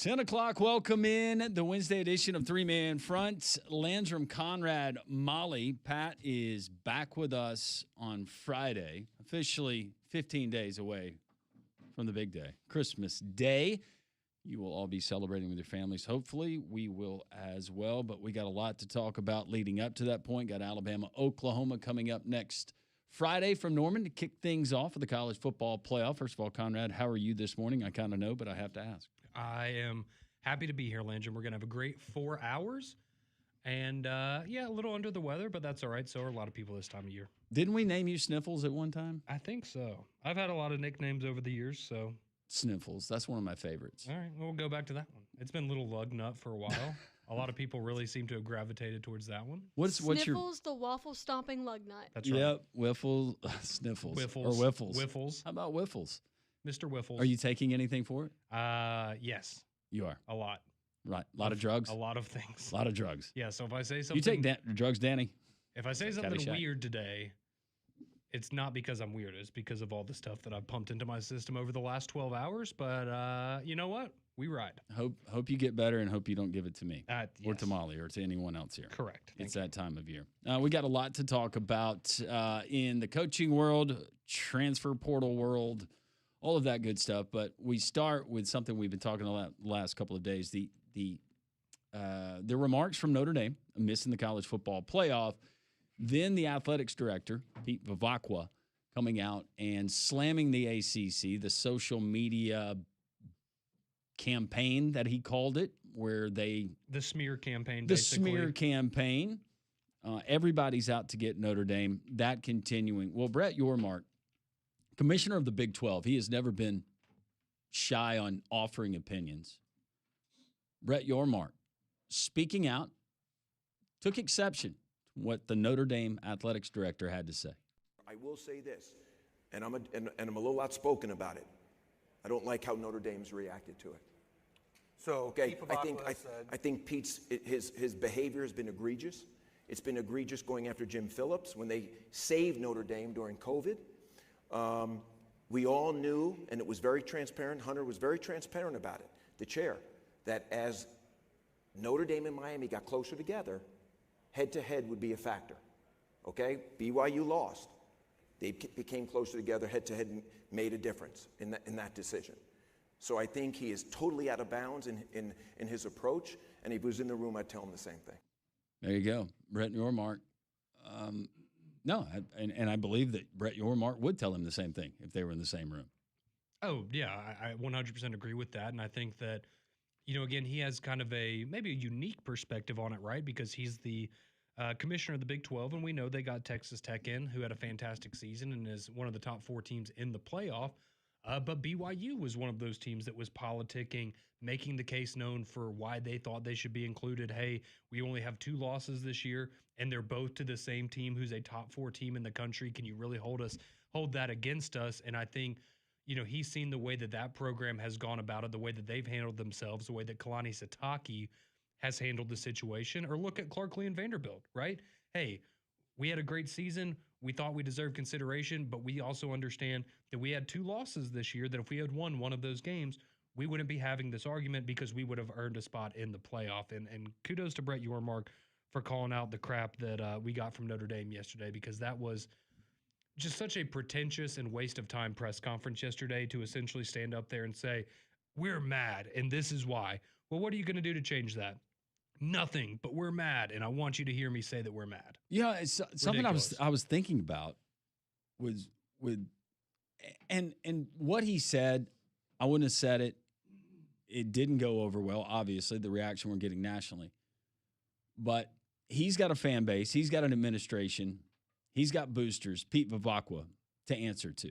10 o'clock, welcome in the Wednesday edition of Three Man Front. Landrum, Conrad, Molly. Pat is back with us on Friday, officially 15 days away from the big day, Christmas Day. You will all be celebrating with your families. Hopefully, we will as well, but we got a lot to talk about leading up to that point. Got Alabama, Oklahoma coming up next Friday from Norman to kick things off of the college football playoff. First of all, Conrad, how are you this morning? I kind of know, but I have to ask. I am happy to be here, Landrum. We're going to have a great 4 hours. And, a little under the weather, but that's all right. So are a lot of people this time of year. Didn't we name you Sniffles at one time? I think so. I've had a lot of nicknames over the years, so. Sniffles. That's one of my favorites. All right, we'll go back to that one. It's been Little Lug Nut for a while. A lot of people really seem to have gravitated towards that one. What's your... Sniffles, the waffle stomping lug nut. That's right. Yep, Wiffles, Sniffles. Wiffles. Or Wiffles. Wiffles. How about Wiffles? Mr. Wiffles. Are you taking anything for it? Yes. You are. A lot. Right. A lot of drugs? A lot of things. A lot of drugs. Yeah, so if I say something... You take drugs, Danny? If I say something Caddyshack. weird today, it's not because I'm weird. It's because of all the stuff that I've pumped into my system over the last 12 hours. But you know what? We ride. Hope you get better and hope you don't give it to me or Yes. to Molly or to anyone else here. Correct. It's that time of year. We got a lot to talk about in the coaching world, transfer portal world, all of that good stuff. But we start with something we've been talking about the last couple of days, the remarks from Notre Dame missing the college football playoff. Then the athletics director, Pete Vivacqua, coming out and slamming the ACC, the social media campaign that he called it, where they... The smear campaign, The basically. smear campaign. Everybody's out to get Notre Dame. That continuing. Well, Brett Yormark, commissioner of the Big 12, he has never been shy on offering opinions. Brett Yormark, speaking out, took exception to what the Notre Dame athletics director had to say. I will say this, and I'm a little outspoken about it. I don't like how Notre Dame's reacted to it. So Okay, Pete I think Vivacqua said, I think Pete's his behavior has been egregious. It's been egregious going after Jim Phillips when they saved Notre Dame during COVID. We all knew, and it was very transparent. Hunter was very transparent about it. The chair, that as Notre Dame and Miami got closer together, head-to-head would be a factor. Okay? BYU lost. They became closer together, head-to-head, and made a difference in that decision. So I think he is totally out of bounds in his approach, and if he was in the room, I'd tell him the same thing. There you go. Brett Yormark. And I believe that Brett Yormark would tell him the same thing if they were in the same room. Oh, yeah, I 100% agree with that. And I think that, again, he has kind of maybe a unique perspective on it, right? Because he's the commissioner of the Big 12, and we know they got Texas Tech in, who had a fantastic season and is one of the top 4 teams in the playoff. But BYU was one of those teams that was politicking, making the case known for why they thought they should be included. Hey, we only have 2 losses this year, and they're both to the same team who's a top 4 team in the country. Can you really hold that against us? And I think, he's seen the way that program has gone about it, the way that they've handled themselves, the way that Kalani Sitake has handled the situation. Or look at Clark Lee and Vanderbilt, right? Hey, we had a great season. We thought we deserved consideration, but we also understand that we had 2 losses this year, that if we had won one of those games, we wouldn't be having this argument because we would have earned a spot in the playoff. And kudos to Brett Yormark for calling out the crap that we got from Notre Dame yesterday, because that was just such a pretentious and waste of time press conference yesterday to essentially stand up there and say, we're mad, and this is why. Well, what are you going to do to change that? Nothing, but we're mad, and I want you to hear me say that we're mad. Yeah, it's something I was thinking about was and what he said. I wouldn't have said it. It didn't go over well. Obviously, the reaction we're getting nationally, but he's got a fan base. He's got an administration. He's got boosters. Pete Vivacqua to answer to.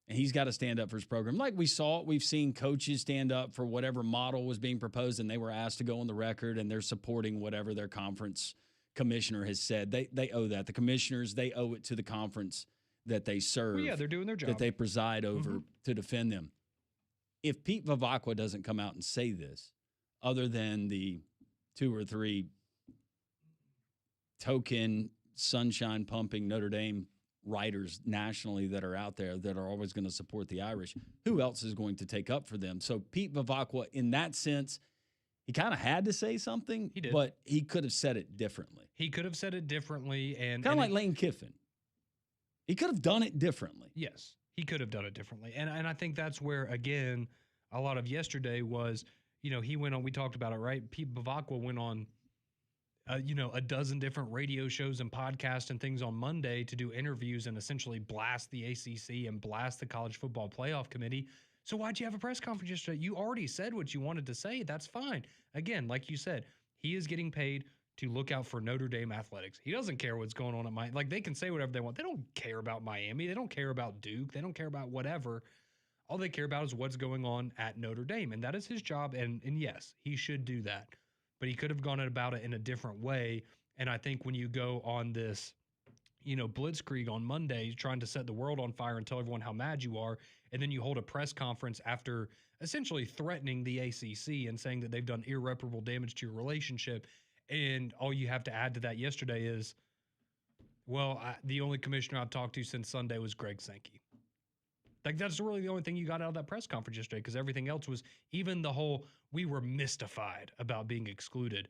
And he's got to stand up for his program. Like we've seen coaches stand up for whatever model was being proposed, and they were asked to go on the record, and they're supporting whatever their conference commissioner has said. They owe that. The commissioners, they owe it to the conference that they serve. Well, yeah, they're doing their job. That they preside over to defend them. If Pete Vivacqua doesn't come out and say this, other than the 2 or 3 token sunshine pumping Notre Dame writers nationally that are out there that are always going to support the Irish. Who else is going to take up for them? So Pete Bavacqua, in that sense, he kind of had to say something, He did. But he could have said it differently. He could have said it differently. And kind of like Lane Kiffin. He could have done it differently. Yes, he could have done it differently. And I think that's where, again, a lot of yesterday was, he went on, we talked about it, right? Pete Bavacqua went on, a dozen different radio shows and podcasts and things on Monday to do interviews and essentially blast the ACC and blast the College Football Playoff Committee. So why'd you have a press conference yesterday? You already said what you wanted to say. That's fine. Again, like you said, he is getting paid to look out for Notre Dame athletics. He doesn't care what's going on at Miami. Like, they can say whatever they want. They don't care about Miami. They don't care about Duke. They don't care about whatever. All they care about is what's going on at Notre Dame, and that is his job, and yes, he should do that. But he could have gone about it in a different way, and I think when you go on this, blitzkrieg on Monday, trying to set the world on fire and tell everyone how mad you are, and then you hold a press conference after essentially threatening the ACC and saying that they've done irreparable damage to your relationship, and all you have to add to that yesterday is, well, the only commissioner I've talked to since Sunday was Greg Sankey. Like, that's really the only thing you got out of that press conference yesterday, because everything else was, even the whole, we were mystified about being excluded.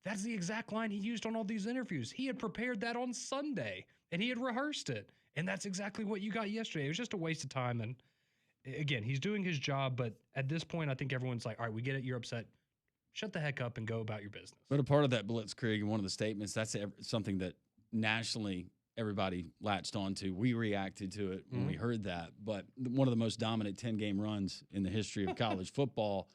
That's the exact line he used on all these interviews. He had prepared that on Sunday, and he had rehearsed it. And that's exactly what you got yesterday. It was just a waste of time. And again, he's doing his job, but at this point, I think everyone's like, all right, we get it, you're upset. Shut the heck up and go about your business. But a part of that blitzkrieg and one of the statements, that's something that nationally everybody latched onto. We reacted to it when we heard that. But one of the most dominant 10-game runs in the history of college football,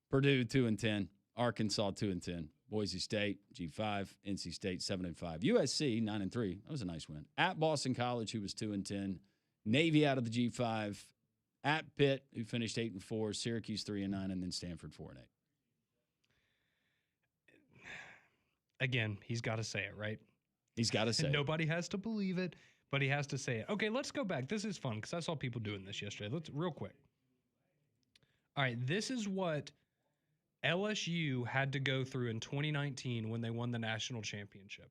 Purdue 2-10, Arkansas 2-10, Boise State G5, NC State 7-5, USC 9-3. That was a nice win. At Boston College, who was 2-10, Navy out of the G5, at Pitt, who finished 8-4, Syracuse 3-9, and then Stanford 4-8. Again, he's got to say it, right? He's got to say it. Nobody has to believe it, but he has to say it. Okay, let's go back. This is fun because I saw people doing this yesterday. Let's real quick. All right, this is what LSU had to go through in 2019 when they won the national championship.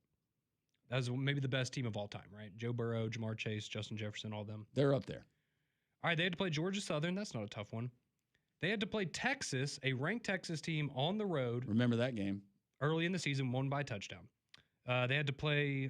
That was maybe the best team of all time, right? Joe Burrow, Jamar Chase, Justin Jefferson, all of them. They're up there. All right, they had to play Georgia Southern. That's not a tough one. They had to play Texas, a ranked Texas team on the road. Remember that game. Early in the season, won by a touchdown. They had to play,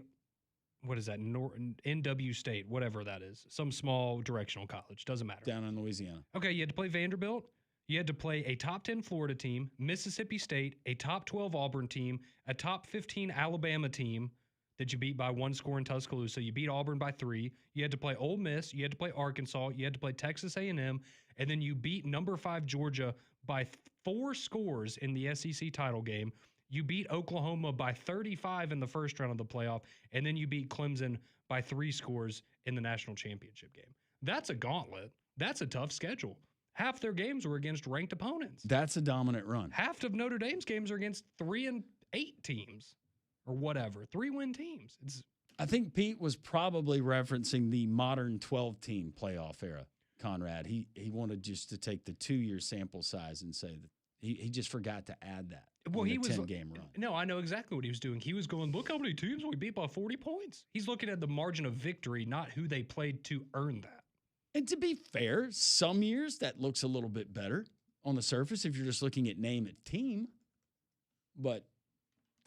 what is that, NW State, whatever that is. Some small directional college. Doesn't matter. Down in Louisiana. Okay, you had to play Vanderbilt. You had to play a top 10 Florida team, Mississippi State, a top 12 Auburn team, a top 15 Alabama team that you beat by 1 score in Tuscaloosa. You beat Auburn by 3. You had to play Ole Miss. You had to play Arkansas. You had to play Texas A&M. And then you beat number 5 Georgia by 4 scores in the SEC title game. You beat Oklahoma by 35 in the first round of the playoff, and then you beat Clemson by 3 scores in the national championship game. That's a gauntlet. That's a tough schedule. Half their games were against ranked opponents. That's a dominant run. Half of Notre Dame's games are against 3-8 teams or whatever, 3-win teams. I think Pete was probably referencing the modern 12-team playoff era, Conrad. He wanted just to take the 2-year sample size and say that he just forgot to add that. Well, he was 10-game run. No, I know exactly what he was doing. He was going, look how many teams we beat by 40 points. He's looking at the margin of victory, not who they played to earn that. And to be fair, some years that looks a little bit better on the surface if you're just looking at name at team. But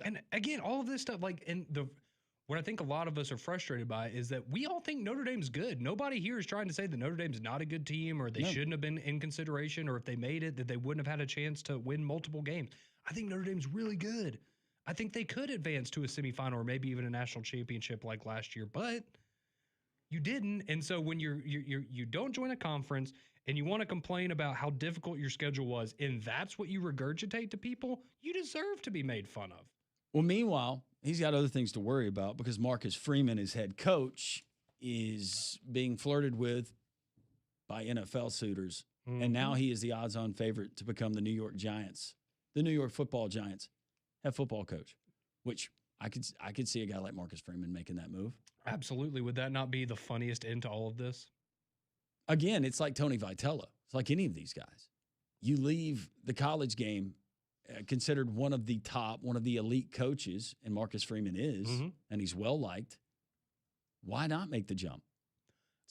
and again, all of this stuff, what I think a lot of us are frustrated by is that we all think Notre Dame's good. Nobody here is trying to say that Notre Dame's not a good team or they shouldn't have been in consideration, or if they made it, that they wouldn't have had a chance to win multiple games. I think Notre Dame's really good. I think they could advance to a semifinal or maybe even a national championship like last year, but you didn't. And so when you don't join a conference and you want to complain about how difficult your schedule was, and that's what you regurgitate to people, you deserve to be made fun of. Well, meanwhile, he's got other things to worry about because Marcus Freeman, his head coach, is being flirted with by NFL suitors. Mm-hmm. And now he is the odds-on favorite to become the New York Football Giants head football coach, which I could see a guy like Marcus Freeman making that move. Absolutely. Would that not be the funniest end to all of this? Again, it's like Tony Vitello. It's like any of these guys. You leave the college game considered one of the elite coaches, and Marcus Freeman is, and he's well-liked. Why not make the jump?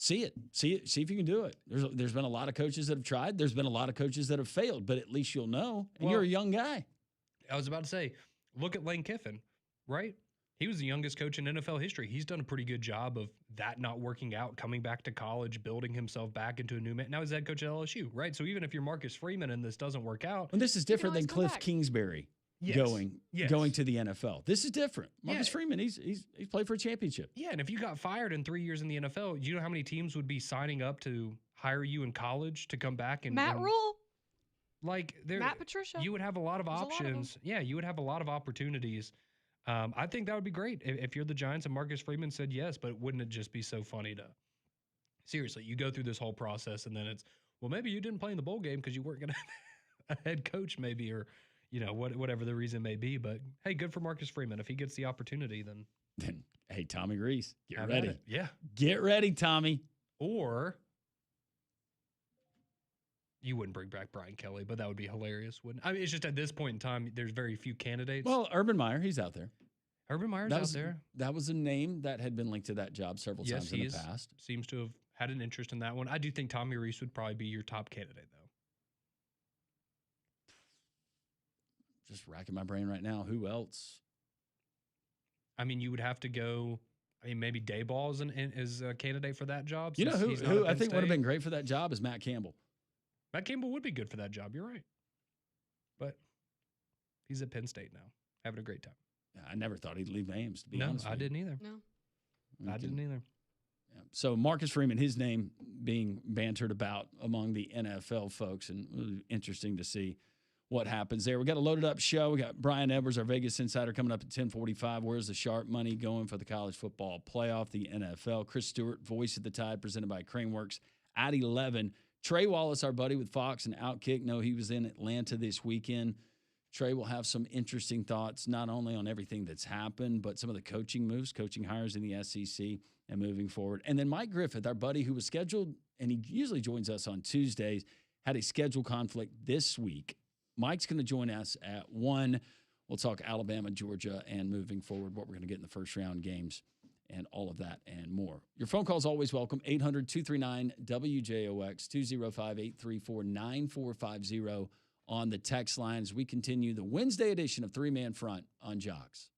See it. See if you can do it. There's been a lot of coaches that have tried. There's been a lot of coaches that have failed, but at least you'll know. And you're a young guy. I was about to say, look at Lane Kiffin, right? He was the youngest coach in NFL history. He's done a pretty good job of that not working out, coming back to college, building himself back into a new man. Now he's head coach at LSU, right? So even if you're Marcus Freeman and this doesn't work out. And this is different than Cliff Kingsbury. Yes. Going to the NFL. This is different. Marcus Freeman, he's played for a championship. Yeah, and if you got fired in 3 years in the NFL, you know how many teams would be signing up to hire you in college to come back and Matt Rule, like Matt Patricia. You would have a lot of options. You would have a lot of opportunities. I think that would be great if you're the Giants and Marcus Freeman said yes, but wouldn't it just be so funny to seriously? You go through this whole process and then it's maybe you didn't play in the bowl game because you weren't going to a head coach maybe or. Whatever the reason may be, but hey, good for Marcus Freeman. If he gets the opportunity, then hey, Tommy Reese, get ready. Yeah. Get ready, Tommy. Or you wouldn't bring back Brian Kelly, but that would be hilarious, wouldn't it? I mean, it's just at this point in time, there's very few candidates. Well, Urban Meyer, he's out there. Urban Meyer's out there. That was a name that had been linked to that job several times in the past. Seems to have had an interest in that one. I do think Tommy Reese would probably be your top candidate, though. Just racking my brain right now. Who else? I mean, you would have to go. I mean, maybe Dayball is a candidate for that job. You know who I think would have been great for that job is Matt Campbell. Matt Campbell would be good for that job. You're right, but he's at Penn State now, having a great time. Yeah, I never thought he'd leave Ames. To be honest, I didn't either. No, I didn't either. Yeah. So Marcus Freeman, his name being bantered about among the NFL folks, and really interesting to see what happens there. We got a loaded up show. We got Brian Edwards, our Vegas insider, coming up at 10:45. Where's the sharp money going for the college football playoff, the NFL? Chris Stewart, voice of the Tide, presented by Craneworks at 11. Trey Wallace, our buddy with Fox and Outkick. No, he was in Atlanta this weekend. Trey will have some interesting thoughts, not only on everything that's happened, but some of the coaching moves, coaching hires in the SEC and moving forward. And then Mike Griffith, our buddy who was scheduled, and he usually joins us on Tuesdays, had a schedule conflict this week. Mike's going to join us at 1. We'll talk Alabama, Georgia, and moving forward, what we're going to get in the first round games and all of that and more. Your phone call is always welcome, 800-239-WJOX, 205-834-9450 on the text line as we continue the Wednesday edition of Three Man Front on Jocks.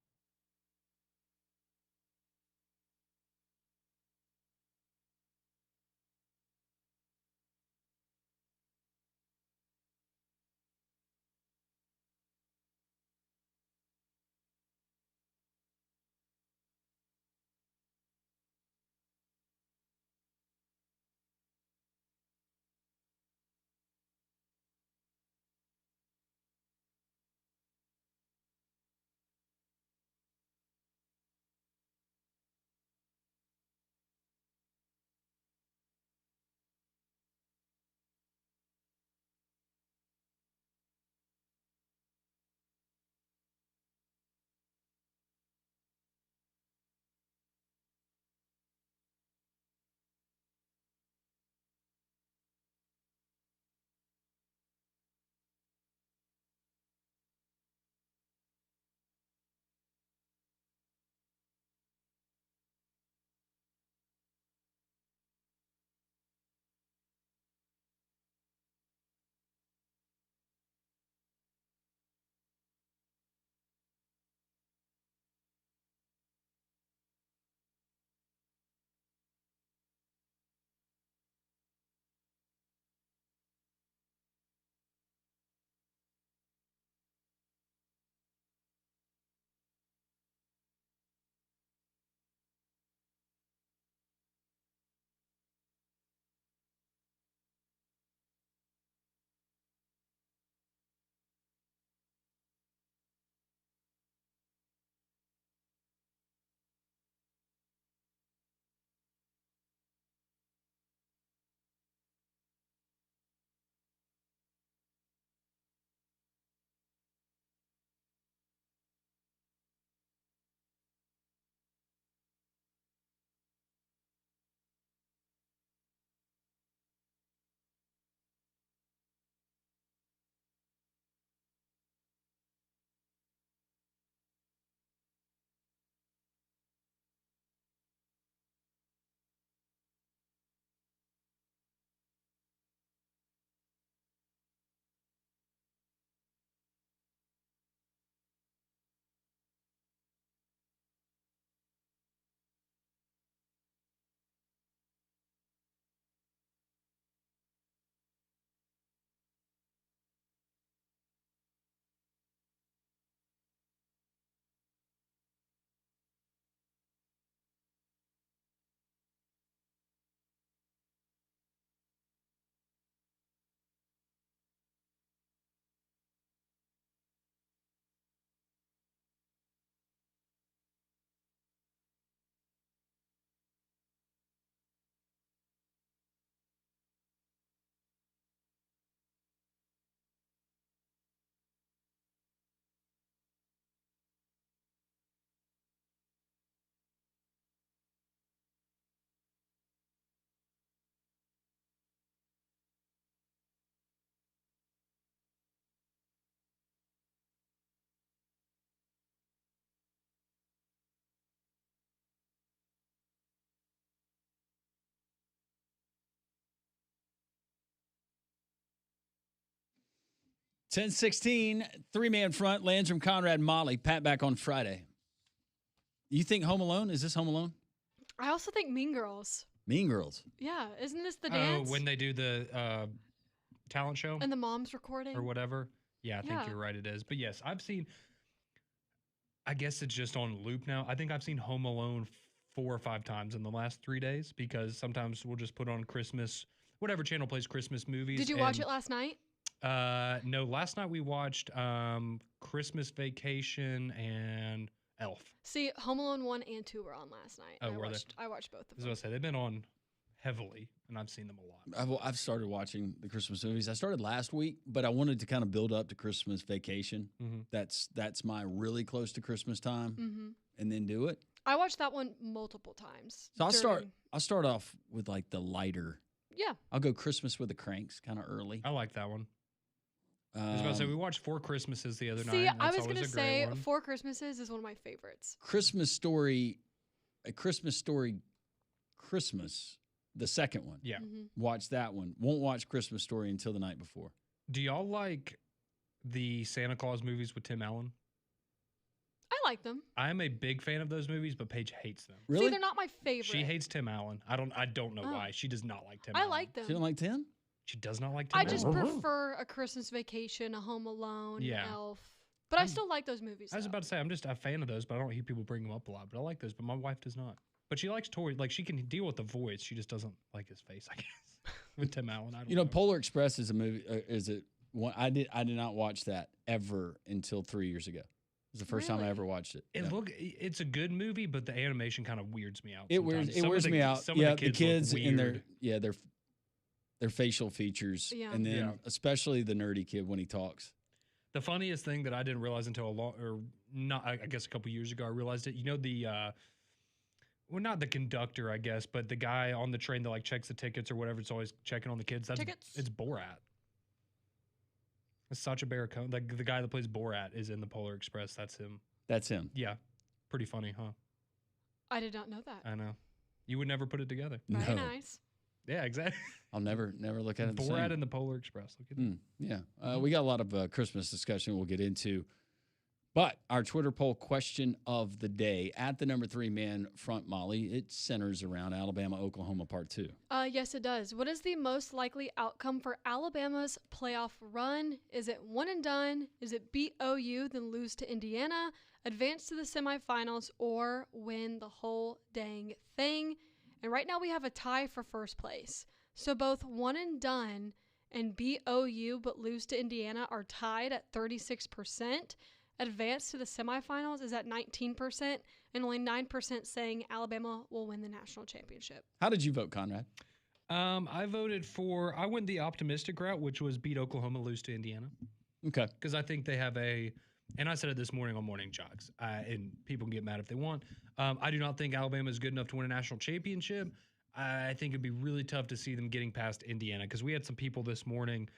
10-16, three-man front. Landrum, Conrad, Molly. Pat back on Friday. You think Home Alone? Is this Home Alone? I also think Mean Girls. Mean Girls. Yeah, isn't this the dance? Oh, when they do the talent show? And the mom's recording? Or whatever. Yeah, I think you're right, it is. But yes, I've seen, I guess it's just on loop now. I think I've seen Home Alone 4 or 5 times in the last 3 days because sometimes we'll just put on Christmas, whatever channel plays Christmas movies. Did you watch it last night? No, last night we watched Christmas Vacation and Elf. See, Home Alone 1 and 2 were on last night. Oh, were they? I watched both of I was them. about to say, they've been on heavily, and I've seen them a lot. I've started watching the Christmas movies. I started last week, but I wanted to kind of build up to Christmas Vacation. Mm-hmm. That's my really close to Christmas time, and then do it. I watched that one multiple times. So I'll start off with like the lighter. Yeah. I'll go Christmas with the Cranks kind of early. I like that one. I was about to say, we watched 4 Christmases the other night. See, I That's was going to always a great say one. 4 Christmases is one of my favorites. Christmas Story, A Christmas Story, Christmas, the second one. Yeah. Watch that one. Won't watch Christmas Story until the night before. Do y'all like the Santa Claus movies with Tim Allen? I like them. I'm a big fan of those movies, but Paige hates them. Really? See, they're not my favorite. She hates Tim Allen. I don't know why. She does not like Tim I Allen. like them. You don't like 10? She does not like Tim I Allen. just prefer A Christmas Vacation, A Home Alone, Yeah. Elf. But I still like those movies. I was though. about to say, I'm just a fan of those, but I don't hear people bring them up a lot. But I like those, but my wife does not. But she likes Tori. Like, she can deal with the voice. She just doesn't like his face, I guess. With Tim Allen, I don't You know, Polar Express is a movie. Is it one? I did not watch that ever until 3 years ago. It was the first time I Really? ever watched it. It's a good movie, but the animation kind of weirds me out. It sometimes. weirds Some of me out. some of Yeah, the the kids look in weird. their facial features, Yeah. and then Yeah. especially the nerdy kid when he talks. The funniest thing that I didn't realize until I guess a couple years ago, I realized it. You know well, not the conductor, I guess, but the guy on the train that like checks the tickets or whatever. It's always checking on the kids. Tickets? It's Borat. It's Sacha Baron Cohen. Like the guy that plays Borat is in the Polar Express. That's him. That's him. Yeah, pretty funny, huh? I did not know that. I know. You would never put it together. Very No. nice. Yeah, exactly. I'll never look at it the Borat same. and the Polar Express. Look at that. Yeah. We got a lot of Christmas discussion we'll get into. But our Twitter poll question of the day at the number 3 man front, Molly, it centers around Alabama, Oklahoma part 2. Yes, it does. What is the most likely outcome for Alabama's playoff run? Is it one and done? Is it beat OU, then lose to Indiana, advance to the semifinals, or win the whole dang thing? And right now we have a tie for first place. So both one and done and beat OU but lose to Indiana are tied at 36%. Advance to the semifinals is at 19%, and only 9% saying Alabama will win the national championship. How did you vote, Conrad? I went the optimistic route, which was beat Oklahoma, lose to Indiana. Okay. Because I think they have and I said it this morning on Morning Jogs, and people can get mad if they want. I do not think Alabama is good enough to win a national championship. I think it'd be really tough to see them getting past Indiana, because we had some people this morning,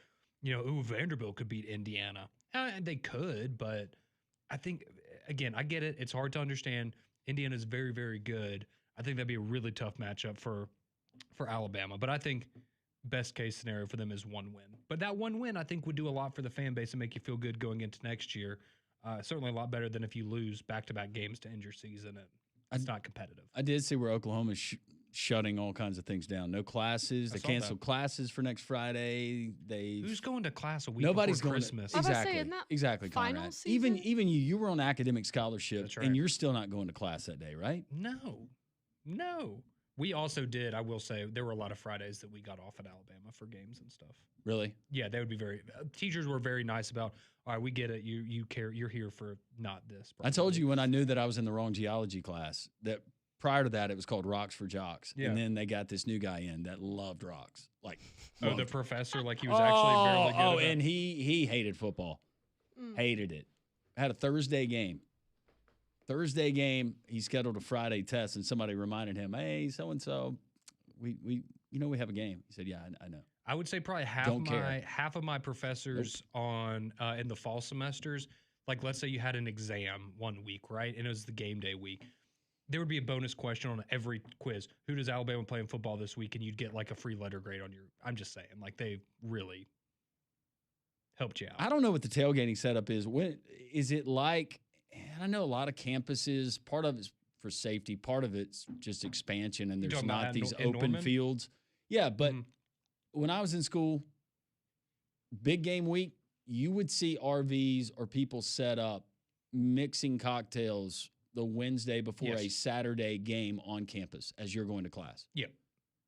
Vanderbilt could beat Indiana. And they could, but I think, again, I get it. It's hard to understand. Indiana's very, very good. I think that'd be a really tough matchup for Alabama. But I think best case scenario for them is one win. But that one win, I think, would do a lot for the fan base and make you feel good going into next year. Certainly a lot better than if you lose back-to-back games to end your season. It's not competitive. I did see where Oklahoma's shutting all kinds of things down. No classes. I They saw canceled that. classes for next Friday. Who's going to class a week Nobody's before going Christmas? I was about to say, Exactly. isn't that Exactly, final Conrad. season? Even you were on academic scholarship, That's right. and you're still not going to class that day, right? No. We also did, I will say, there were a lot of Fridays that we got off at Alabama for games and stuff. Really? Yeah, they would be teachers were very nice about, all right, we get it. You care. You're here for not this. I told probably." you when I knew that I was in the wrong geology class that prior to that it was called Rocks for Jocks, Yeah. and then they got this new guy in that loved rocks, like Oh, loved the professor, like he was actually fairly good. Oh, about- and he hated football, hated it. Had a Thursday game. He scheduled a Friday test, and somebody reminded him, "Hey, so and so, we we have a game." He said, "Yeah, I know." I would say probably Don't care. half of my professors on in the fall semesters, like let's say you had an exam one week, right? And it was the game day week. There would be a bonus question on every quiz. Who does Alabama play in football this week? And you'd get like a free letter grade on your. I'm just saying, like they really helped you out. I don't know what the tailgating setup is. When is it like? And I know a lot of campuses. Part of it's for safety. Part of it's just expansion, and there's not these open fields. Yeah, but when I was in school, big game week, you would see RVs or people set up mixing cocktails the Wednesday before a Saturday game on campus as you're going to class. Yeah.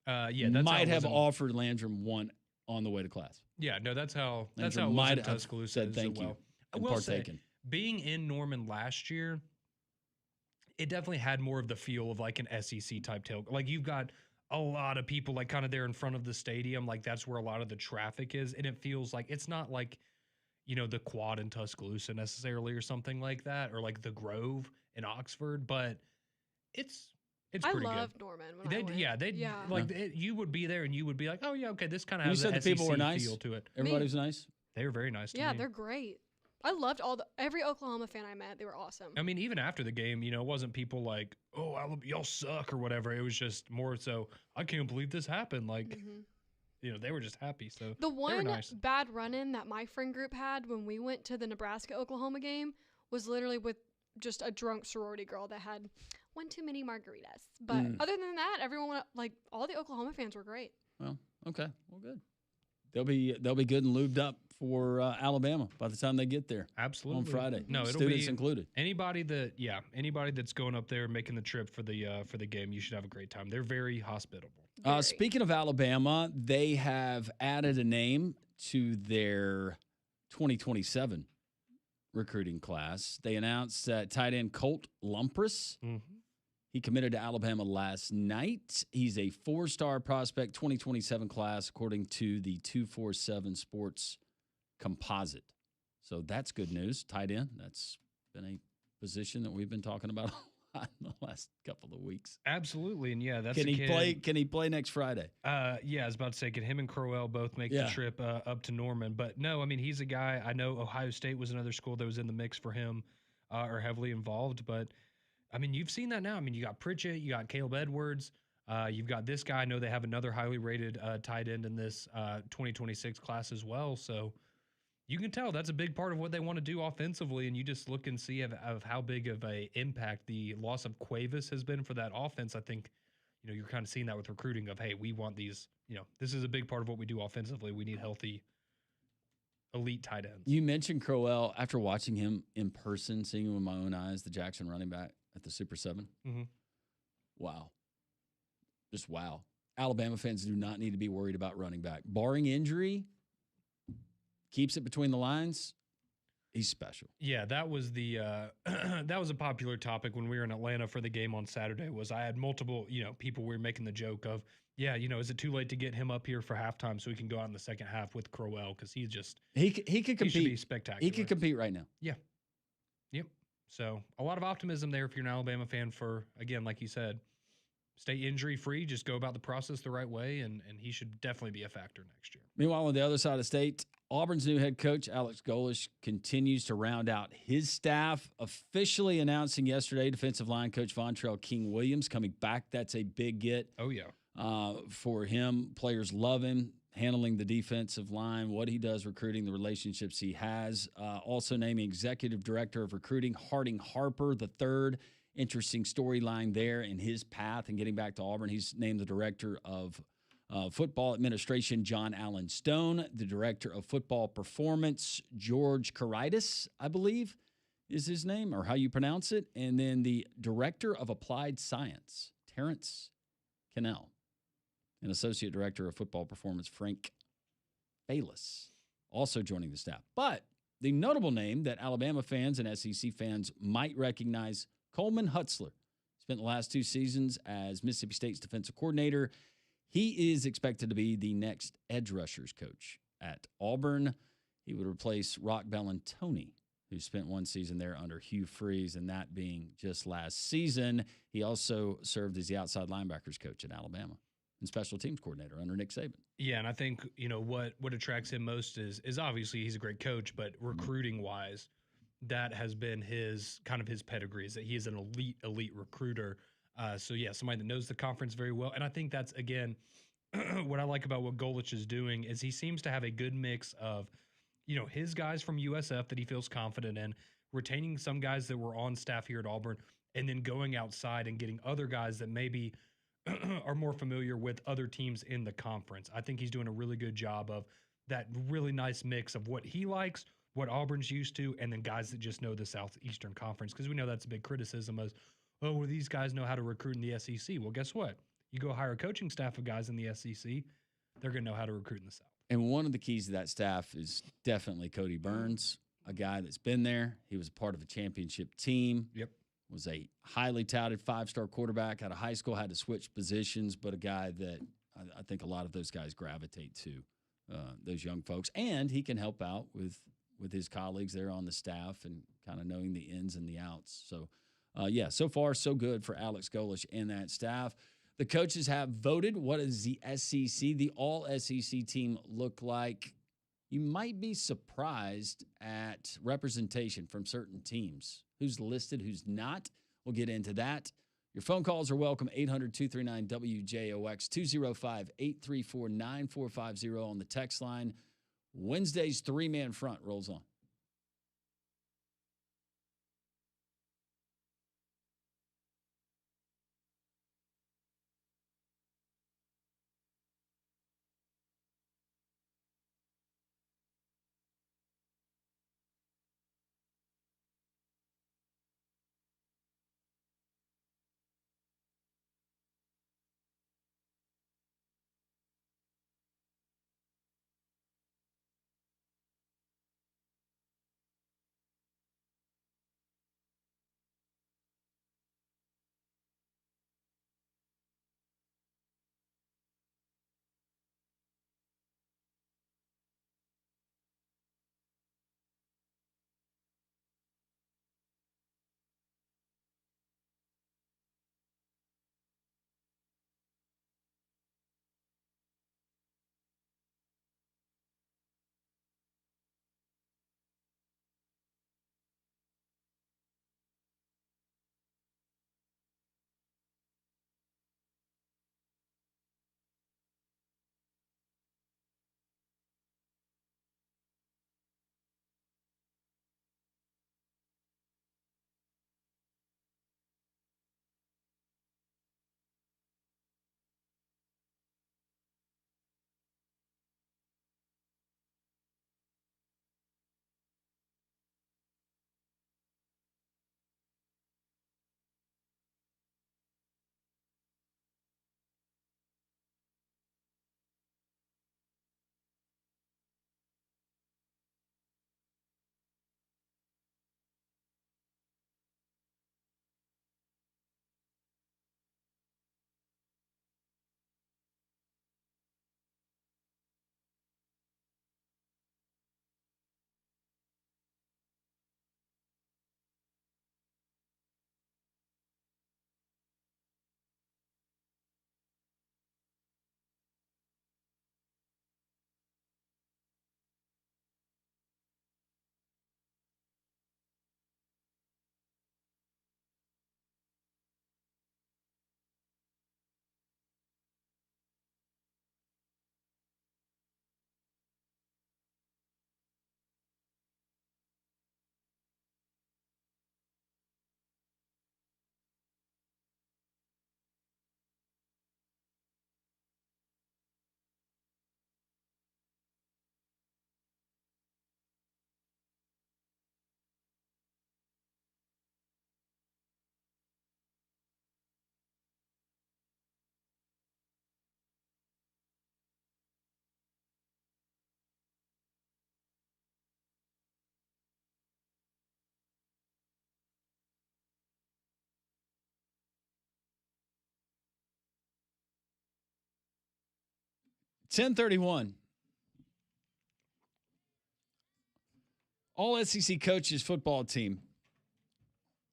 That's might have offered Landrum one on the way to class. Yeah, no, that's how it was in Tuscaloosa. Said thank you. I will say, being in Norman last year, it definitely had more of the feel of like an SEC type tailgate. Like you've got a lot of people like kind of there in front of the stadium. Like that's where a lot of the traffic is. And it feels like it's not like, the Quad in Tuscaloosa necessarily or something like that, or like the Grove in Oxford, but it's pretty good. I loved Norman when I went. You would be there and you would be like, oh yeah, okay, this kind of has an SEC people were nice? feel to it. Everybody was nice? They were very nice to me. Yeah, they're great. I loved every Oklahoma fan I met. They were awesome. I mean, even after the game, it wasn't people like, oh, y'all suck or whatever. It was just more so, I can't believe this happened. Like, they were just happy. So the one bad run-in that my friend group had when we went to the Nebraska-Oklahoma game was literally with just a drunk sorority girl that had one too many margaritas. But other than that, everyone, like all the Oklahoma fans were great. Well, okay. Well, good. They'll be good and lubed up for Alabama by the time they get there. Absolutely. On Friday. No, it'll students be included. Anybody that's going up there making the trip for the game, you should have a great time. They're very hospitable. Speaking of Alabama, they have added a name to their 2027 recruiting class. They announced that tight end Colt Lumpras. He committed to Alabama last night. He's a 4-star prospect, 2027 class, according to the 247 Sports composite. So that's good news. Tight end. That's been a position that we've been talking about a lot in the last couple of weeks. Absolutely. And that's Can he play next Friday? I was about to say, can him and Crowell both make the trip up to Norman? But no, I mean, he's a guy. I know Ohio State was another school that was in the mix for him or heavily involved. But I mean, you've seen that now. I mean, you got Pritchett, you got Caleb Edwards, you've got this guy. I know they have another highly rated tight end in this 2026 class as well. So you can tell that's a big part of what they want to do offensively, and you just look and see of how big of a impact the loss of Cuevas has been for that offense. I think, you're kind of seeing that with recruiting of, hey, we want these, this is a big part of what we do offensively. We need healthy, elite tight ends. You mentioned Crowell. After watching him in person, seeing him with my own eyes, the Jackson running back at the Super 7. Wow. Just wow. Alabama fans do not need to be worried about running back. Barring injury, keeps it between the lines, he's special. Yeah, that was that was a popular topic when we were in Atlanta for the game on Saturday. Was I had multiple, people were making the joke of, is it too late to get him up here for halftime so he can go out in the second half with Crowell, because he could compete. He should be spectacular. He could compete right now. Yeah. Yep. So a lot of optimism there if you're an Alabama fan for, again, like you said, stay injury-free, just go about the process the right way, and he should definitely be a factor next year. Meanwhile, on the other side of the state, Auburn's new head coach, Alex Golesh, continues to round out his staff, officially announcing yesterday defensive line coach Vontrell King-Williams coming back. That's a big get. Oh, yeah. For him. Players love him, handling the defensive line, what he does recruiting, the relationships he has. Also naming executive director of recruiting Harding Harper III. Interesting storyline there in his path and getting back to Auburn. He's named the director of football administration, John Allen Stone, the director of football performance, George Karitis, I believe is his name, or how you pronounce it. And then the director of applied science, Terrence Cannell, and associate director of football performance, Frank Bayless, also joining the staff. But the notable name that Alabama fans and SEC fans might recognize, Coleman Hutzler, spent the last 2 seasons as Mississippi State's defensive coordinator. He is expected to be the next edge rushers coach at Auburn. He would replace Rock Bellantoni, who spent 1 season there under Hugh Freeze, and that being just last season. He also served as the outside linebackers coach at Alabama and special teams coordinator under Nick Saban. Yeah, and I think, what attracts him most is obviously he's a great coach, but recruiting-wise, that has been his pedigree, is that he is an elite recruiter. So somebody that knows the conference very well. And I think that's, again, what I like about what Golich is doing is he seems to have a good mix of his guys from USF that he feels confident in, retaining some guys that were on staff here at Auburn, and then going outside and getting other guys that maybe are more familiar with other teams in the conference. I think he's doing a really good job of that really nice mix of what he likes, what Auburn's used to, and then guys that just know the Southeastern Conference. Because we know that's a big criticism as, oh, well, these guys know how to recruit in the SEC. Well, guess what? You go hire a coaching staff of guys in the SEC, they're going to know how to recruit in the South. And one of the keys to that staff is definitely Cody Burns, a guy that's been there. He was a part of a championship team. Yep. Was a highly touted 5-star quarterback out of high school, had to switch positions, but a guy that I think a lot of those guys gravitate to, those young folks. And he can help out with his colleagues there on the staff and kind of knowing the ins and the outs. So, so far, so good for Alex Golish and that staff. The coaches have voted. What does the SEC, the all-SEC team look like? You might be surprised at representation from certain teams. Who's listed, who's not? We'll get into that. Your phone calls are welcome, 800-239-WJOX, 205-834-9450 on the text line. Wednesday's three-man front rolls on. .31. All SEC coaches football team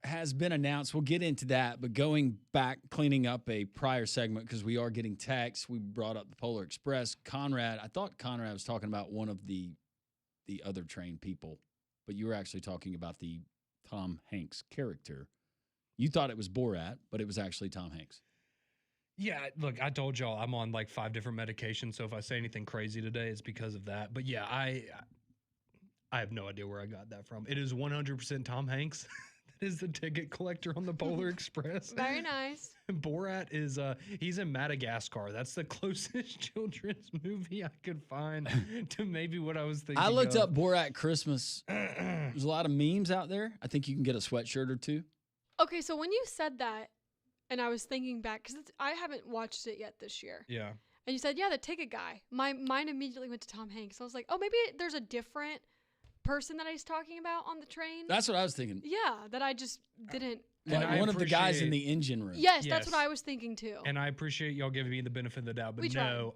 has been announced. We'll get into that, but going back, cleaning up a prior segment because we are getting texts. We brought up the Polar Express. Conrad, I thought Conrad was talking about one of the other trained people, but you were actually talking about the Tom Hanks character. You thought it was Borat, but it was actually Tom Hanks. Yeah, look, I told y'all I'm on like 5 different medications, so if I say anything crazy today, it's because of that. But yeah, I have no idea where I got that from. It is 100% Tom Hanks. That is the ticket collector on the Polar Express. Very nice. Borat is he's in Madagascar. That's the closest children's movie I could find to maybe what I was thinking. I looked up Borat Christmas. There's a lot of memes out there. I think you can get a sweatshirt or two. Okay, so when you said that, and I was thinking back, because I haven't watched it yet this year. Yeah. And you said, yeah, the ticket guy. My mind immediately went to Tom Hanks. I was like, oh, maybe there's a different person that he's talking about on the train. That's what I was thinking. Yeah, that I just didn't. Like one of the guys in the engine room. Yes, that's what I was thinking too. And I appreciate y'all giving me the benefit of the doubt, but no,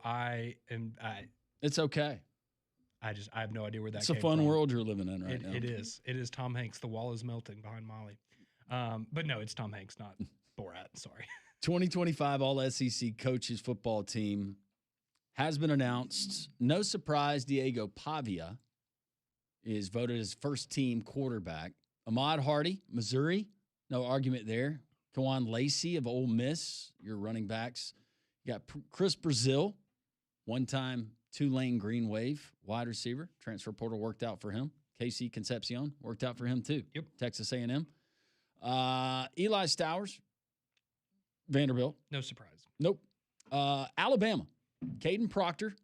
It's okay. I have no idea where that it's came a fun from. world you're living in right now. It is. It is Tom Hanks. The wall is melting behind Molly. But no, it's Tom Hanks, not Borat. Sorry. 2025 All-SEC coaches football team has been announced. No surprise, Diego Pavia is voted as first-team quarterback. Ahmad Hardy, Missouri, no argument there. Kawan Lacey of Ole Miss, your running backs. You got Chris Brazil, one-time Tulane Green Wave wide receiver. Transfer portal worked out for him. KC Concepcion worked out for him too. Yep. Texas A&M. Eli Stowers, Vanderbilt. No surprise. Nope. Alabama. Caden Proctor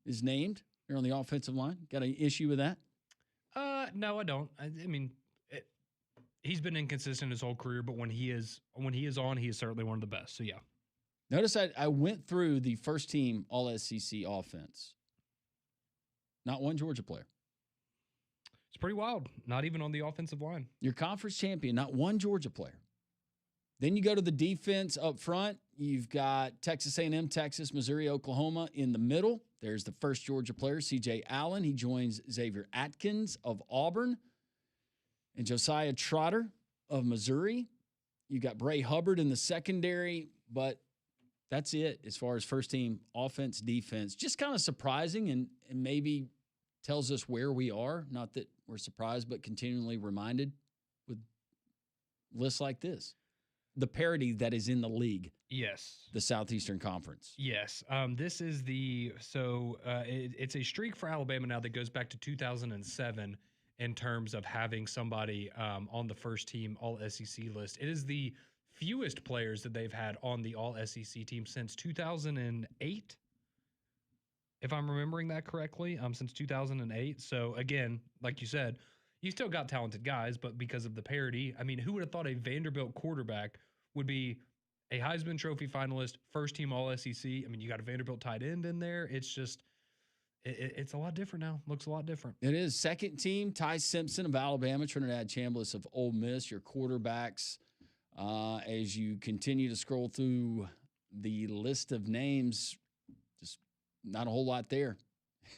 is named. They're on the offensive line. Got an issue with that? No, I don't. I mean, he's been inconsistent his whole career, but when he is on, he is certainly one of the best. So yeah. Notice I went through the first team All-SEC offense. Not one Georgia player. It's pretty wild. Not even on the offensive line. Your conference champion, not one Georgia player. Then you go to the defense up front. You've got Texas A&M, Texas, Missouri, Oklahoma in the middle. There's the first Georgia player, C.J. Allen. He joins Xavier Atkins of Auburn and Josiah Trotter of Missouri. You got Bray Hubbard in the secondary, but that's it as far as first team offense, defense. Just kind of surprising and maybe tells us where we are. Not that we're surprised, but continually reminded with lists like this. The parity that is in the league. Yes. The Southeastern Conference. Yes. This is it's a streak for Alabama now that goes back to 2007 in terms of having somebody on the first team All-SEC list. It is the fewest players that they've had on the All-SEC team since 2008, if I'm remembering that correctly, since 2008. So, again, like you said, you still got talented guys, but because of the parity, I mean, who would have thought a Vanderbilt quarterback would be a Heisman Trophy finalist, first-team All-SEC? I mean, you got a Vanderbilt tight end in there. It's just it's a lot different now. Looks a lot different. It is. Second team, Ty Simpson of Alabama, Trinidad Chambliss of Ole Miss, your quarterbacks. As you continue to scroll through the list of names, just not a whole lot there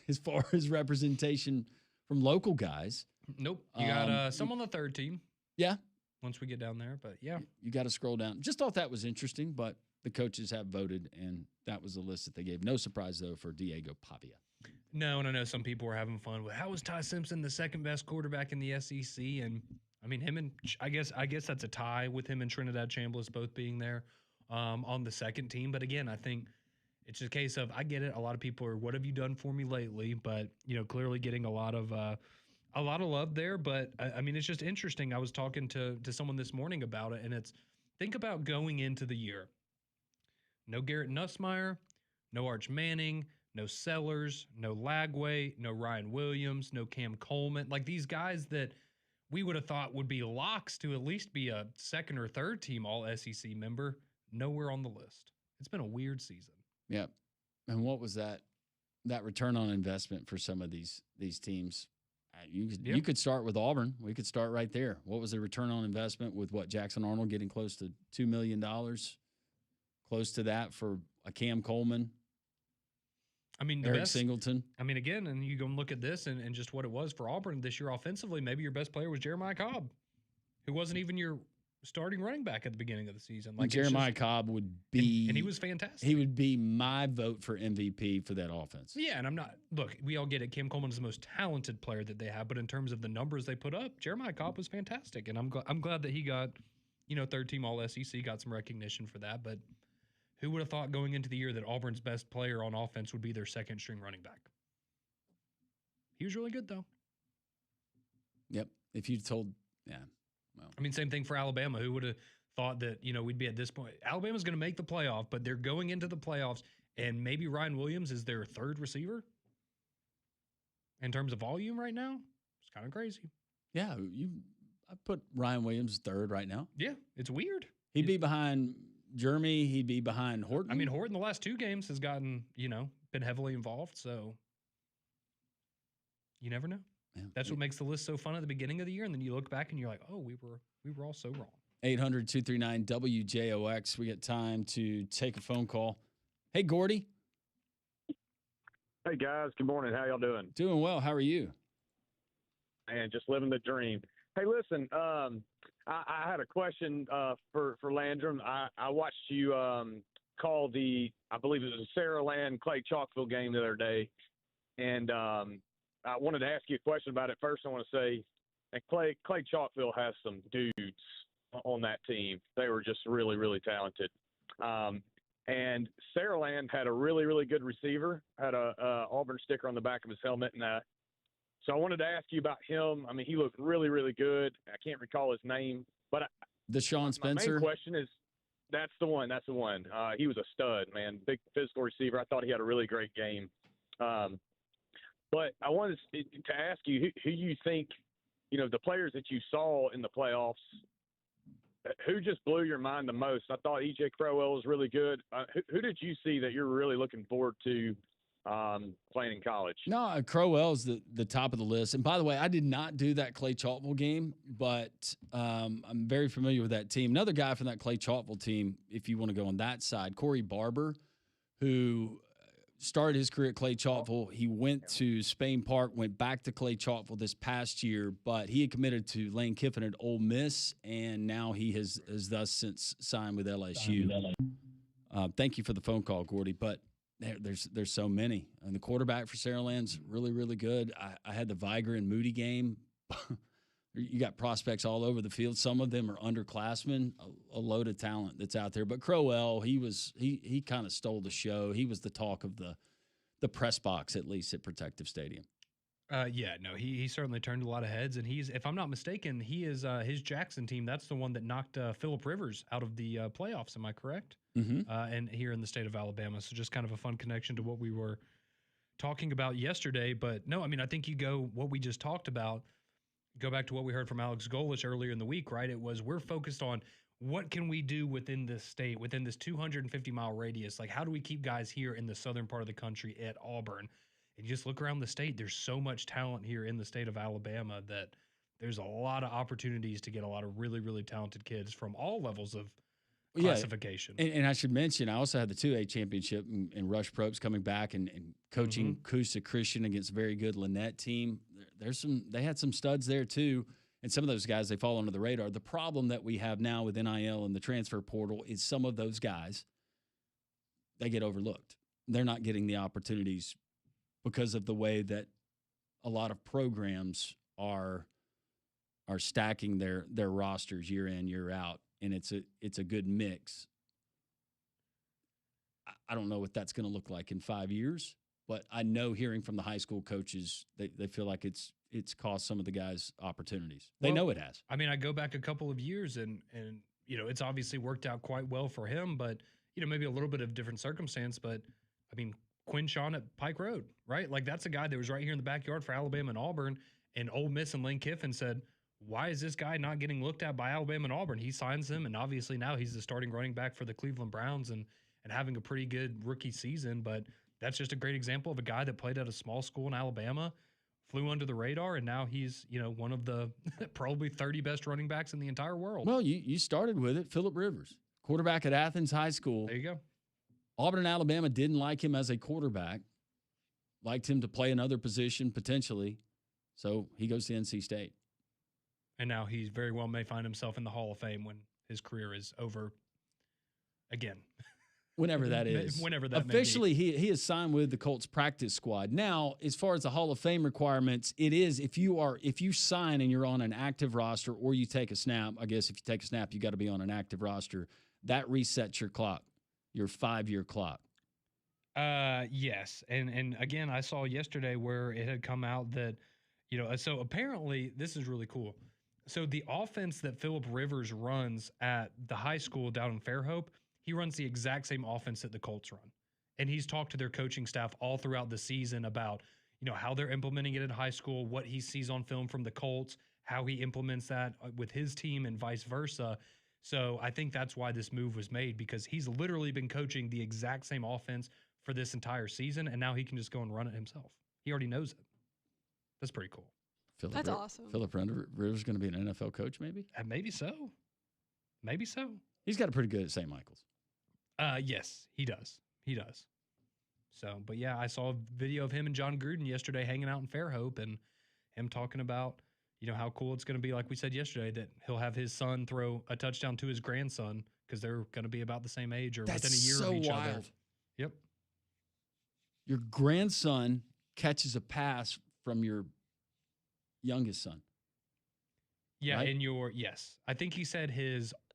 as far as representation from local guys. Nope. You got some on the third team. Yeah. Once we get down there, but yeah. You got to scroll down. Just thought that was interesting, but the coaches have voted, and that was the list that they gave. No surprise, though, for Diego Pavia. No, and I know some people were having fun with how was Ty Simpson the second best quarterback in the SEC? And I mean, him and I guess that's a tie with him and Trinidad Chambliss both being there on the second team. But again, I think it's a case of, I get it. A lot of people are, what have you done for me lately? But, you know, clearly getting a lot of love there. But I mean, it's just interesting. I was talking to someone this morning about it, and it's, think about going into the year. No Garrett Nussmeier, no Arch Manning, no Sellers, no Lagway, no Ryan Williams, no Cam Coleman. Like these guys that we would have thought would be locks to at least be a second or third team All-SEC member, nowhere on the list. It's been a weird season. Yep. And what was that return on investment for some of these teams? You could start with Auburn. We could start right there. What was the return on investment with Jackson Arnold getting close to $2 million? Close to that for a Cam Coleman. I mean, Eric Singleton. I mean, again, and you go and look at this and just what it was for Auburn this year offensively, maybe your best player was Jeremiah Cobb, who wasn't even your starting running back at the beginning of the season. Like Jeremiah Cobb would be... And he was fantastic. He would be my vote for MVP for that offense. Yeah, and I'm not... Look, we all get it. Cam Coleman is the most talented player that they have, but in terms of the numbers they put up, Jeremiah Cobb was fantastic, and I'm glad that he got, third team All-SEC, got some recognition for that, but... Who would have thought going into the year that Auburn's best player on offense would be their second string running back? He was really good, though. Yep. If you told, yeah. Well. I mean, same thing for Alabama. Who would have thought that, we'd be at this point? Alabama's going to make the playoff, but they're going into the playoffs, and maybe Ryan Williams is their third receiver in terms of volume right now. It's kind of crazy. Yeah. I put Ryan Williams third right now. Yeah. It's weird. He'd be behind Jeremy. He'd be behind Horton. I mean, Horton the last 2 games has gotten, been heavily involved. So you never know. Yeah. That's what makes the list so fun at the beginning of the year. And then you look back and you're like, oh, we were all so wrong. 800-239-WJOX. We got time to take a phone call. Hey, Gordy. Hey, guys. Good morning. How y'all doing? Doing well. How are you? Man, just living the dream. Hey, listen, I had a question for Landrum. I watched you call I believe it was a Saraland Clay Chalkville game the other day, and I wanted to ask you a question about it. First, I want to say that Clay Chalkville has some dudes on that team. They were just really, really talented. And Saraland had a really, really good receiver, had a Auburn sticker on the back of his helmet, and so I wanted to ask you about him. I mean, he looked really, really good. I can't recall his name, but Deshaun Spencer. My main question is, that's the one. That's the one. He was a stud, man. Big physical receiver. I thought he had a really great game. But I wanted to ask you who you think, the players that you saw in the playoffs, who just blew your mind the most? I thought E.J. Crowell was really good. Who did you see that you're really looking forward to playing in college? No, Crowell's the top of the list. And by the way, I did not do that Clay Chalkville game, but I'm very familiar with that team. Another guy from that Clay Chalkville team, if you want to go on that side, Corey Barber, who started his career at Clay Chalkville. He went to Spain Park, went back to Clay Chalkville this past year, but he had committed to Lane Kiffin at Ole Miss, and now he has thus since signed with LSU. Thank you for the phone call, Gordy, but there's so many. And the quarterback for Saraland's really, really good. I had the Viger and Moody game. You got prospects all over the field. Some of them are underclassmen, a load of talent that's out there. But Crowell, he kind of stole the show. He was the talk of the press box, at least at Protective Stadium. He certainly turned a lot of heads. And he's, if I'm not mistaken, he is his Jackson team. That's the one that knocked Phillip Rivers out of the playoffs. Am I correct? Mm-hmm. And here in the state of Alabama. So just kind of a fun connection to what we were talking about yesterday. But no, I mean, I think what we just talked about, go back to what we heard from Alex Golesh earlier in the week, right? It was, we're focused on what can we do within this state, within this 250-mile radius? Like, how do we keep guys here in the southern part of the country at Auburn? And you just look around the state, there's so much talent here in the state of Alabama that there's a lot of opportunities to get a lot of really, really talented kids from all levels of classification. Yeah. And I should mention, I also had the 2A championship and Rush Probst coming back and coaching Coosa Christian against a very good Lynette team. They had some studs there too. And some of those guys, they fall under the radar. The problem that we have now with NIL and the transfer portal is some of those guys, they get overlooked. They're not getting the opportunities because of the way that a lot of programs are stacking their rosters year in, year out. And it's a good mix. I don't know what that's going to look like in 5 years, but I know hearing from the high school coaches, they feel like it's cost some of the guys opportunities. They know it has. I mean, I go back a couple of years and it's obviously worked out quite well for him, but maybe a little bit of different circumstance. But I mean, Quinn Shawn at Pike Road, right? Like, that's a guy that was right here in the backyard for Alabama and Auburn, and Ole Miss and Lane Kiffin said, why is this guy not getting looked at by Alabama and Auburn? He signs him, and obviously now he's the starting running back for the Cleveland Browns and having a pretty good rookie season. But that's just a great example of a guy that played at a small school in Alabama, flew under the radar, and now he's, one of the probably 30 best running backs in the entire world. Well, you started with it. Phillip Rivers, quarterback at Athens High School. There you go. Auburn and Alabama didn't like him as a quarterback, liked him to play another position potentially, so he goes to NC State. And now he very well may find himself in the Hall of Fame when his career is over again. Whenever that is. Whenever that Officially, he is signed with the Colts practice squad. Now, as far as the Hall of Fame requirements, it is if you sign and you're on an active roster or you take a snap, I guess if you take a snap, you got to be on an active roster. That resets your clock, your 5-year clock. Yes. And again, I saw yesterday where it had come out that, So apparently this is really cool. So the offense that Philip Rivers runs at the high school down in Fairhope, he runs the exact same offense that the Colts run. And he's talked to their coaching staff all throughout the season about, how they're implementing it in high school, what he sees on film from the Colts, how he implements that with his team and vice versa. So I think that's why this move was made, because he's literally been coaching the exact same offense for this entire season, and now he can just go and run it himself. He already knows it. That's pretty cool. That's awesome. Philip Rivers is going to be an NFL coach, maybe? Maybe so. Maybe so. He's got it pretty good at St. Michael's. Yes, he does. He does. So, but yeah, I saw a video of him and John Gruden yesterday hanging out in Fairhope, and him talking about, how cool it's going to be, like we said yesterday, that he'll have his son throw a touchdown to his grandson because they're going to be about the same age or within a year of each other. Yep. Your grandson catches a pass from your youngest son. Yeah, right? Yes. I think he said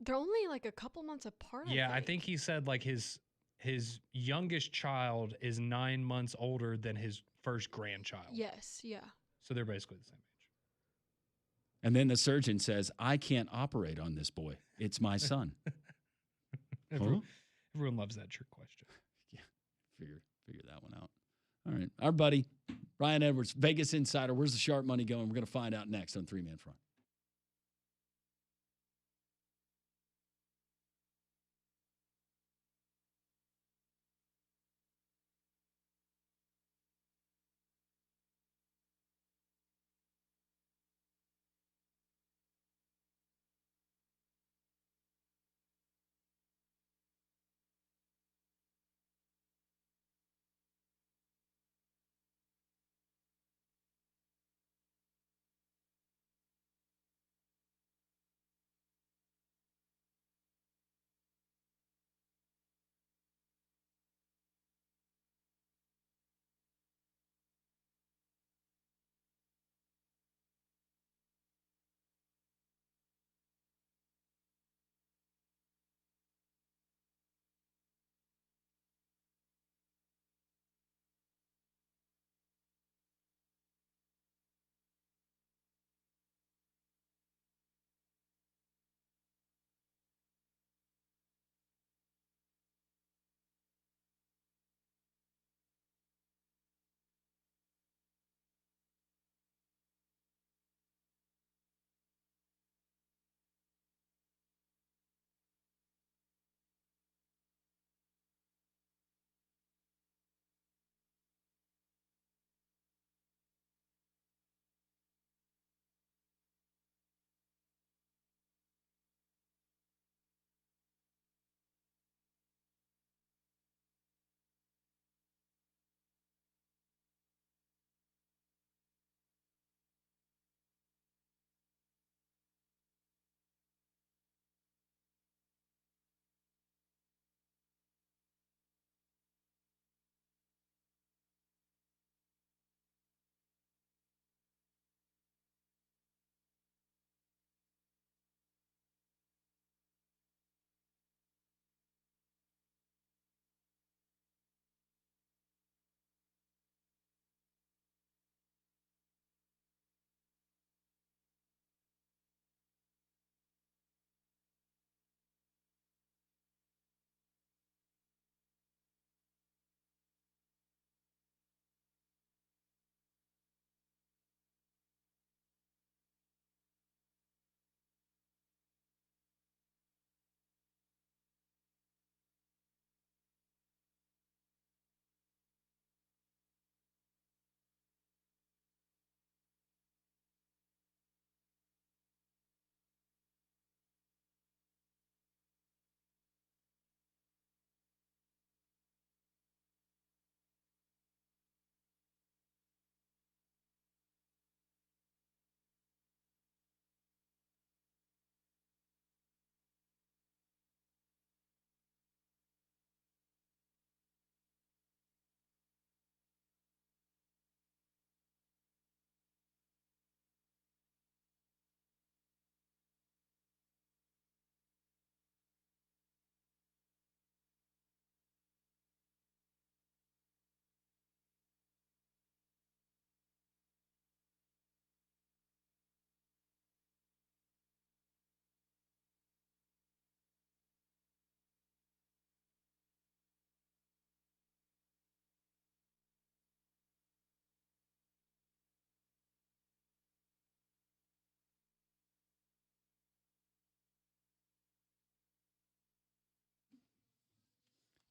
they're only like a couple months apart. Yeah, I think he said like his youngest child is 9 months older than his first grandchild. Yes, yeah. So they're basically the same age. And then the surgeon says, I can't operate on this boy. It's my son. Everyone loves that trick question. Yeah, figure that one out. All right. Our buddy, Ryan Edwards, Vegas Insider. Where's the sharp money going? We're going to find out next on 3 Man Front.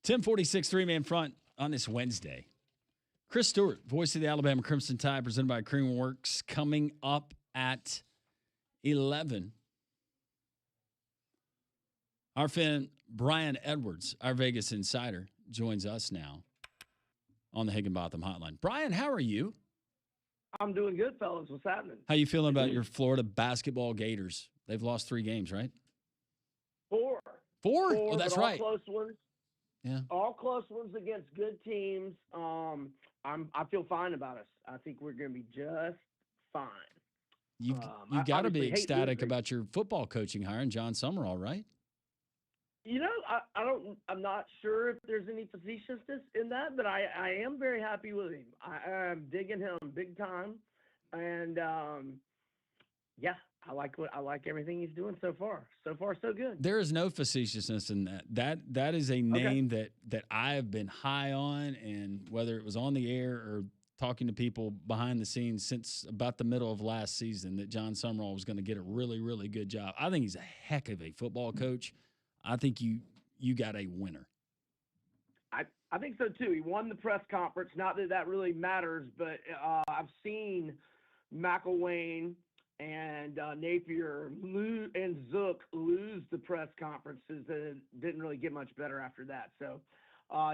10:46 three-man front on this Wednesday. Chris Stewart, voice of the Alabama Crimson Tide, presented by Creamworks, coming up at 11. Our friend Brian Edwards, our Vegas insider, joins us now on the Higginbotham Hotline. Brian, how are you? I'm doing good, fellas. What's happening? How you feeling about your Florida basketball Gators? They've lost 3 games, right? Four. Oh, that's but all right. Close ones. Yeah. All close ones against good teams. I feel fine about us. I think we're going to be just fine. You got to be ecstatic about your football coaching hire in John Summerall, right? You know, I'm not sure if there's any facetiousness in that, but I am very happy with him. I'm digging him big time, and yeah, I like everything he's doing so far. So far, so good. There is no facetiousness in that. That is a name that I have been high on, and whether it was on the air or talking to people behind the scenes since about the middle of last season, that John Summerall was going to get a really, really good job. I think he's a heck of a football coach. I think you got a winner. I think so too. He won the press conference. Not that that really matters, but I've seen McElwain and Napier and Zook lose the press conferences, and it didn't really get much better after that. So,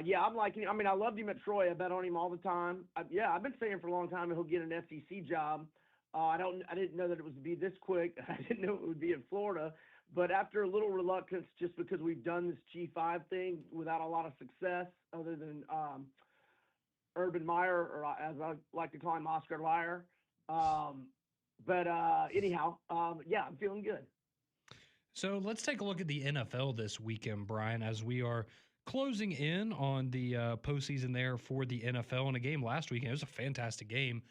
yeah, I'm liking him. I mean, I loved him at Troy. I bet on him all the time. I've been saying for a long time he'll get an SEC job. I didn't know that it was to be this quick. I didn't know it would be in Florida. But after a little reluctance, just because we've done this G5 thing without a lot of success, other than Urban Meyer, or as I like to call him, Oscar Liar. Anyhow, yeah, I'm feeling good. So let's take a look at the NFL this weekend, Brian, as we are closing in on the postseason there for the NFL. In a game last weekend, it was a fantastic game.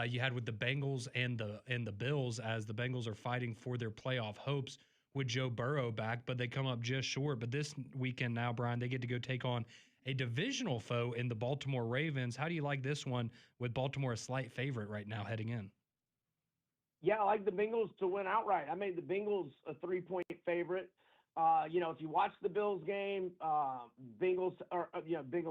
You had with the Bengals and the Bills, as the Bengals are fighting for their playoff hopes with Joe Burrow back, but they come up just short. But this weekend now, Brian, they get to go take on a divisional foe in the Baltimore Ravens. How do you like this one with Baltimore a slight favorite right now heading in? Yeah, I like the Bengals to win outright. I made the Bengals a 3-point favorite. If you watch the Bills game, Bengals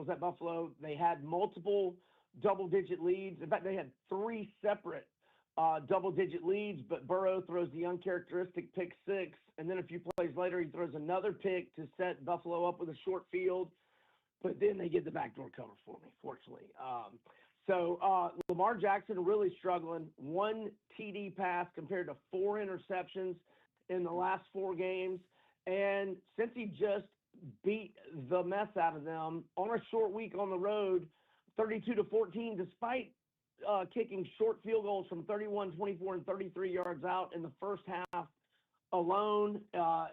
at Buffalo, they had multiple double-digit leads. In fact, they had 3 separate double-digit leads, but Burrow throws the uncharacteristic pick 6, and then a few plays later, he throws another pick to set Buffalo up with a short field, but then they get the backdoor cover for me, fortunately. So Lamar Jackson really struggling. 1 TD pass compared to 4 interceptions in the last 4 games, and since he just beat the mess out of them on a short week on the road, 32-14, despite kicking short field goals from 31, 24, and 33 yards out in the first half alone.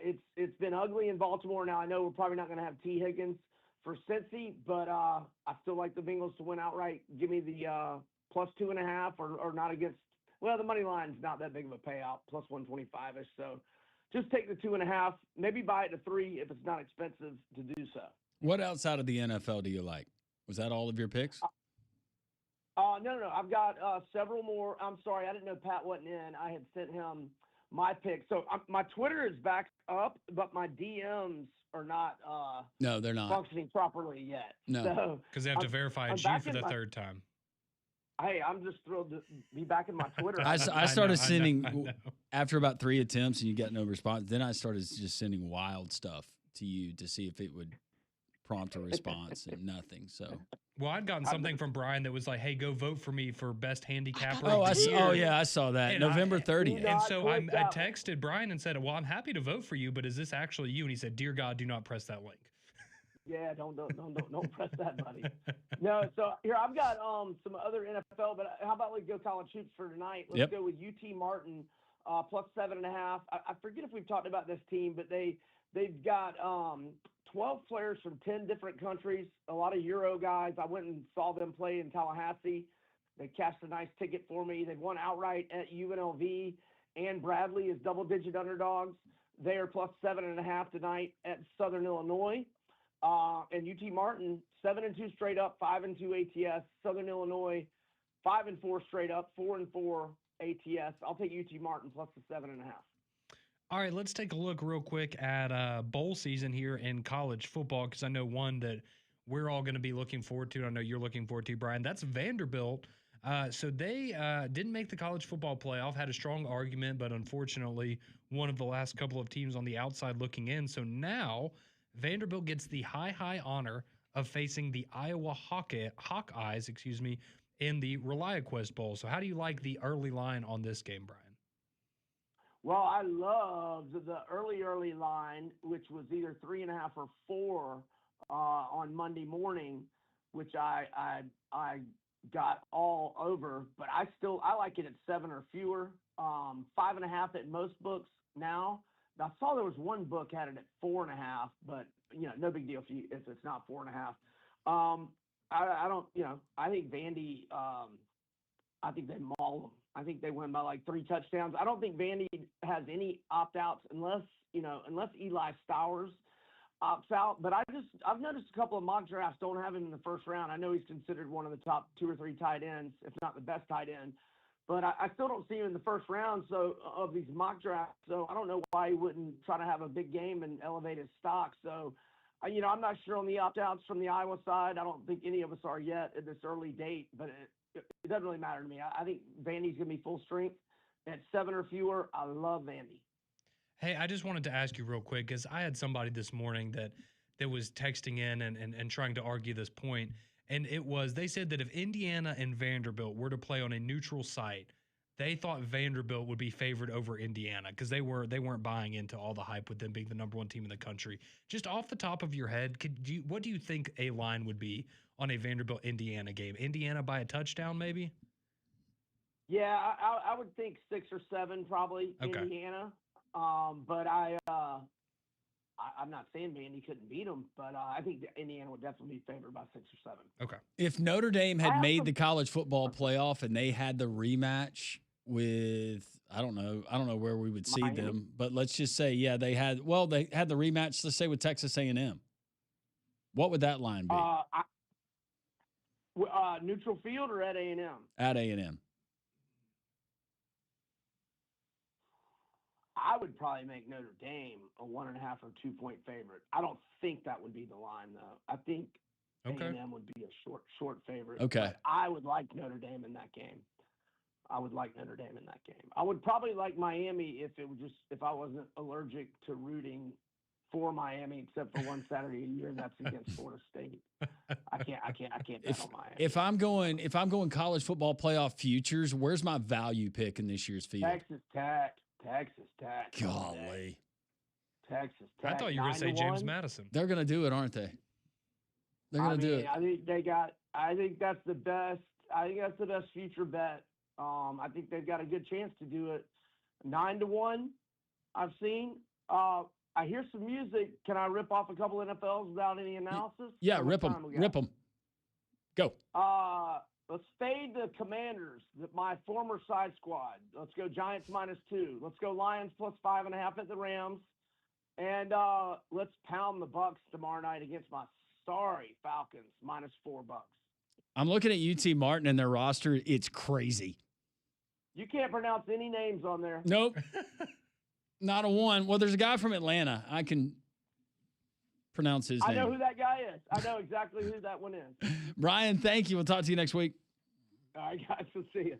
It's been ugly in Baltimore. Now, I know we're probably not going to have T. Higgins for Cincy, but I still like the Bengals to win outright. Give me the plus 2.5 or not against – well, the money line's not that big of a payout, plus 125-ish. So just take the 2.5, maybe buy it to 3 if it's not expensive to do so. What outside of the NFL do you like? Was that all of your picks? No. I've got several more. I'm sorry, I didn't know Pat wasn't in. I had sent him my picks. So my Twitter is back up, but my DMs are not. No, they're not functioning properly yet. No, because they have to verify it's you for the third time. Hey, I'm just thrilled to be back in my Twitter. I started sending after about 3 attempts, and you got no response. Then I started just sending wild stuff to you to see if it would prompt a response, and nothing. So. Well, I'd gotten something from Brian that was like, "Hey, go vote for me for best handicapper." I saw that. And November 30th. And so I texted Brian and said, "Well, I'm happy to vote for you, but is this actually you?" And he said, "Dear God, do not press that link." Yeah, don't press that, buddy. No, so here I've got some other NFL, but how about we go college hoops for tonight? Let's go with UT Martin plus 7.5. I forget if we've talked about this team, but they've got 12 players from 10 different countries, a lot of Euro guys. I went and saw them play in Tallahassee. They cashed a nice ticket for me. They've won outright at UNLV, and Bradley is double-digit underdogs. They are plus 7.5 tonight at Southern Illinois. And UT Martin, 7-2 straight up, 5-2 ATS. Southern Illinois, 5-4 straight up, 4-4 ATS. I'll take UT Martin plus the 7.5. All right, let's take a look real quick at bowl season here in college football, because I know one that we're all going to be looking forward to. I know you're looking forward to, Brian. That's Vanderbilt. So they didn't make the college football playoff, had a strong argument, but unfortunately, one of the last couple of teams on the outside looking in. So now Vanderbilt gets the high honor of facing the Iowa Hawkeyes, in the ReliaQuest Bowl. So how do you like the early line on this game, Brian? Well, I loved the early line, which was either 3.5 or 4 on Monday morning, which I got all over. But I like it at 7 or fewer. 5.5 at most books now. I saw there was one book had it at 4.5, but no big deal if it's not 4.5. I don't, I think Vandy. I think they maul them. I think they win by like 3 touchdowns. I don't think Vandy has any opt-outs unless Eli Stowers opts out. But I've noticed a couple of mock drafts don't have him in the first round. I know he's considered one of the top 2 or 3 tight ends, if not the best tight end. But I still don't see him in the first round of these mock drafts. So I don't know why he wouldn't try to have a big game and elevate his stock. So, I'm not sure on the opt-outs from the Iowa side. I don't think any of us are yet at this early date, but it doesn't really matter to me. I think Vandy's going to be full strength. At 7 or fewer, I love Vandy. Hey, I just wanted to ask you real quick, because I had somebody this morning that was texting in and trying to argue this point. And they said that if Indiana and Vanderbilt were to play on a neutral site, they thought Vanderbilt would be favored over Indiana because they weren't buying into all the hype with them being the number 1 team in the country. Just off the top of your head, what do you think a line would be on a Vanderbilt-Indiana game? Indiana by a touchdown, maybe? Yeah, I would think 6 or 7 probably, okay. Indiana. But I'm not saying Vandy couldn't beat them, but I think Indiana would definitely be favored by 6 or 7. Okay. If Notre Dame had made the college football playoff and they had the rematch with, I don't know where we would see Miami. them, but let's just say, they had the rematch, let's say with Texas A&M. What would that line be? Neutral field or at A&M? At A&M. I would probably make Notre Dame a 1.5 or 2 point favorite. I don't think that would be the line though. I think A&M would be a short favorite. Okay. But I would like Notre Dame in that game. I would probably like Miami if I wasn't allergic to rooting for Miami, except for one Saturday a year, and that's against Florida State. I can't bet on Miami. If I'm going college football playoff futures, where's my value pick in this year's field? Texas Tech. Golly. Texas Tech. I thought you were going to say James Madison. They're going to do it, aren't they? They're going to do it. I think that's the best. I think that's the best future bet. I think they've got a good chance to do it. 9-1, I've seen. I hear some music. Can I rip off a couple NFLs without any analysis? Yeah, rip them. Go. Let's fade the Commanders, my former side squad. Let's go Giants -2. Let's go Lions +5.5 at the Rams. And let's pound the Bucks tomorrow night against my sorry Falcons, -4 bucks. I'm looking at UT Martin and their roster. It's crazy. You can't pronounce any names on there. Nope. Not a one. Well, there's a guy from Atlanta. I can pronounce his name. I know who that guy is. I know exactly who that one is. Brian, thank you. We'll talk to you next week. All right, guys. We'll see you.